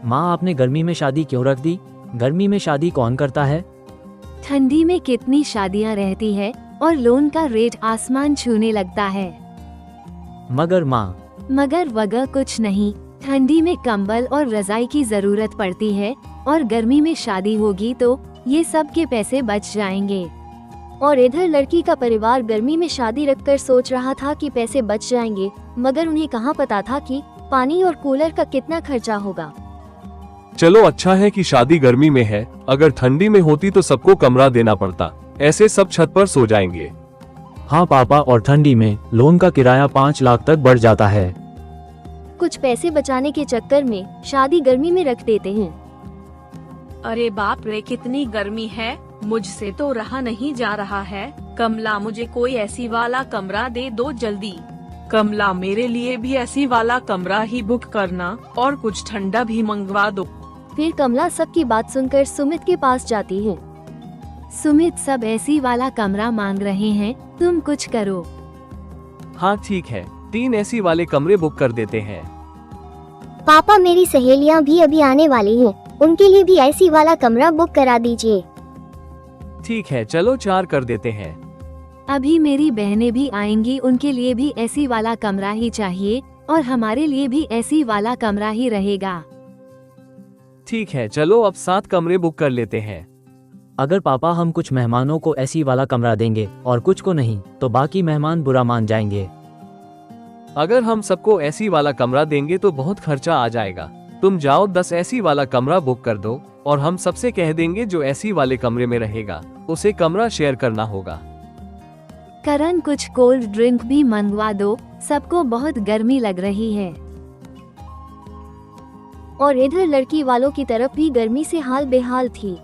माँ, आपने गर्मी में शादी क्यों रख दी? गर्मी में शादी कौन करता है? ठंडी में कितनी शादियाँ रहती है और लोन का रेट आसमान छूने लगता है। मगर माँ, मगर वगैरह कुछ नहीं, ठंडी में कंबल और रजाई की जरूरत पड़ती है और गर्मी में शादी होगी तो ये सब के पैसे बच जाएंगे। और इधर लड़की का परिवार गर्मी में शादी रखकर सोच रहा था कि पैसे बच जाएंगे, मगर उन्हें कहाँ पता था कि पानी और कूलर का कितना खर्चा होगा। चलो अच्छा है कि शादी गर्मी में है, अगर ठंडी में होती तो सबको कमरा देना पड़ता, ऐसे सब छत पर सो जाएंगे। हाँ पापा, और ठंडी में लोन का किराया 5 लाख तक बढ़ जाता है। कुछ पैसे बचाने के चक्कर में शादी गर्मी में रख देते हैं। अरे बाप रे, कितनी गर्मी है, मुझसे तो रहा नहीं जा रहा है। कमला, मुझे कोई एसी वाला कमरा दे दो जल्दी। कमला, मेरे लिए भी एसी वाला कमरा ही बुक करना और कुछ ठंडा भी मंगवा दो। फिर कमला सबकी बात सुनकर सुमित के पास जाती है। सुमित, सब एसी वाला कमरा मांग रहे हैं, तुम कुछ करो। हाँ ठीक है, 3 एसी वाले कमरे बुक कर देते हैं। पापा, मेरी सहेलियाँ भी अभी आने वाली हैं, उनके लिए भी एसी वाला कमरा बुक करा दीजिए। ठीक है, चलो 4 कर देते हैं। अभी मेरी बहनें भी आएंगी, उनके लिए भी एसी वाला कमरा ही चाहिए और हमारे लिए भी एसी वाला कमरा ही रहेगा। ठीक है, चलो अब 7 कमरे बुक कर लेते हैं। अगर पापा हम कुछ मेहमानों को एसी वाला कमरा देंगे और कुछ को नहीं, तो बाकी मेहमान बुरा मान जाएंगे। अगर हम सबको एसी वाला कमरा देंगे तो बहुत खर्चा आ जाएगा। तुम जाओ 10 एसी वाला कमरा बुक कर दो और हम सबसे कह देंगे जो एसी वाले कमरे में रहेगा उसे कमरा शेयर करना होगा। करण, कुछ कोल्ड ड्रिंक भी मंगवा दो, सबको बहुत गर्मी लग रही है। और इधर लड़की वालों की तरफ भी गर्मी से हाल बेहाल थी।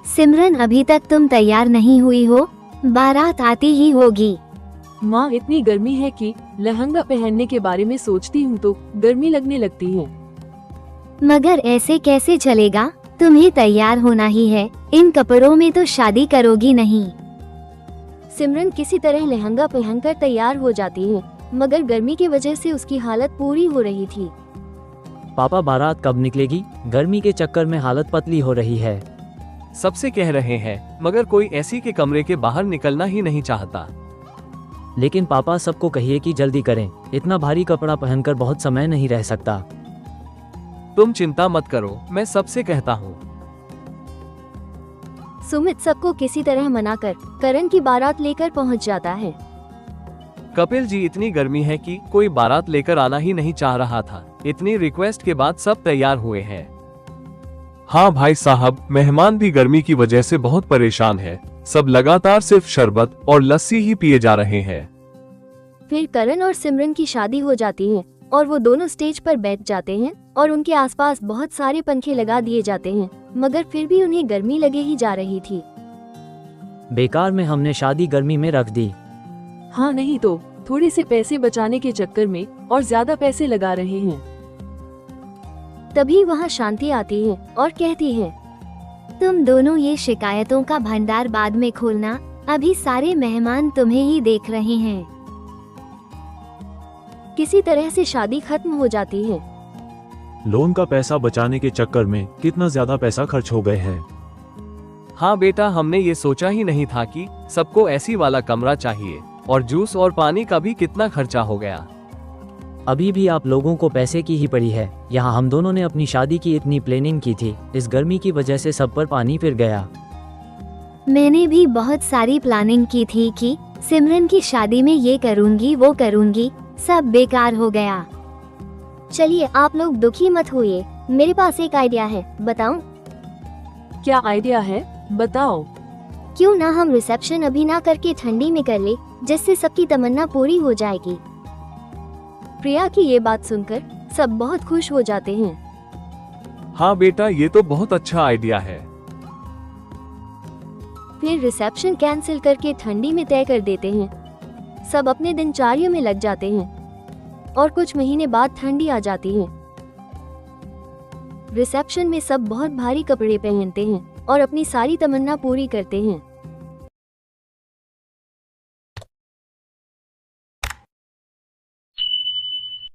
सिमरन, अभी तक तुम तैयार नहीं हुई हो, बारात आती ही होगी। माँ, इतनी गर्मी है कि लहंगा पहनने के बारे में सोचती हूँ तो गर्मी लगने लगती है। मगर ऐसे कैसे चलेगा, तुम्हें तैयार होना ही है, इन कपड़ों में तो शादी करोगी नहीं। सिमरन किसी तरह लहंगा पहनकर तैयार हो जाती है, मगर गर्मी की वजह से उसकी हालत पूरी हो रही थी। पापा, बारात कब निकलेगी? गर्मी के चक्कर में हालत पतली हो रही है। सबसे कह रहे हैं, मगर कोई एसी के कमरे के बाहर निकलना ही नहीं चाहता। लेकिन पापा, सबको कहिए कि जल्दी करें, इतना भारी कपड़ा पहनकर बहुत समय नहीं रह सकता। तुम चिंता मत करो, मैं सबसे कहता हूँ। सुमित सबको किसी तरह मनाकर करण की बारात लेकर पहुँच जाता है। कपिल जी, इतनी गर्मी है कि कोई बारात लेकर आना ही नहीं चाह रहा था। इतनी रिक्वेस्ट के बाद सब तैयार हुए हैं। हाँ भाई साहब, मेहमान भी गर्मी की वजह से बहुत परेशान है। सब लगातार सिर्फ शरबत और लस्सी ही पिए जा रहे हैं। फिर करण और सिमरन की शादी हो जाती है और वो दोनों स्टेज पर बैठ जाते हैं और उनके आसपास बहुत सारे पंखे लगा दिए जाते हैं, मगर फिर भी उन्हें गर्मी लगे ही जा रही थी। बेकार में हमने शादी गर्मी में रख दी। हाँ, नहीं तो थोड़े से पैसे बचाने के चक्कर में और ज्यादा पैसे लगा रहे हैं। तभी वहाँ शांति आती है और कहती है, तुम दोनों ये शिकायतों का भंडार बाद में खोलना, अभी सारे मेहमान तुम्हें ही देख रहे हैं। किसी तरह से शादी खत्म हो जाती है। लोन का पैसा बचाने के चक्कर में कितना ज्यादा पैसा खर्च हो गए हैं। हाँ बेटा, हमने ये सोचा ही नहीं था कि सबको एसी वाला कमरा चाहिए और जूस और पानी का भी कितना खर्चा हो गया। अभी भी आप लोगों को पैसे की ही पड़ी है। यहाँ हम दोनों ने अपनी शादी की इतनी प्लानिंग की थी, इस गर्मी की वजह से सब पर पानी फिर गया। मैंने भी बहुत सारी प्लानिंग की थी कि सिमरन की शादी में ये करूँगी वो करूँगी, सब बेकार हो गया। चलिए आप लोग दुखी मत होइए, मेरे पास एक आइडिया है, बताऊं? क्या आइडिया है, बताओ। क्यों ना हम रिसेप्शन अभी ना करके ठंडी में कर ले, जिससे सबकी तमन्ना पूरी हो जाएगी। प्रिया की ये बात सुनकर सब बहुत खुश हो जाते हैं। हाँ बेटा, ये तो बहुत अच्छा आइडिया है। फिर रिसेप्शन कैंसिल करके ठंडी में तय कर देते हैं। सब अपने दिनचर्या में लग जाते हैं और कुछ महीने बाद ठंडी आ जाती है। रिसेप्शन में सब बहुत भारी कपड़े पहनते हैं और अपनी सारी तमन्ना पूरी करते हैं।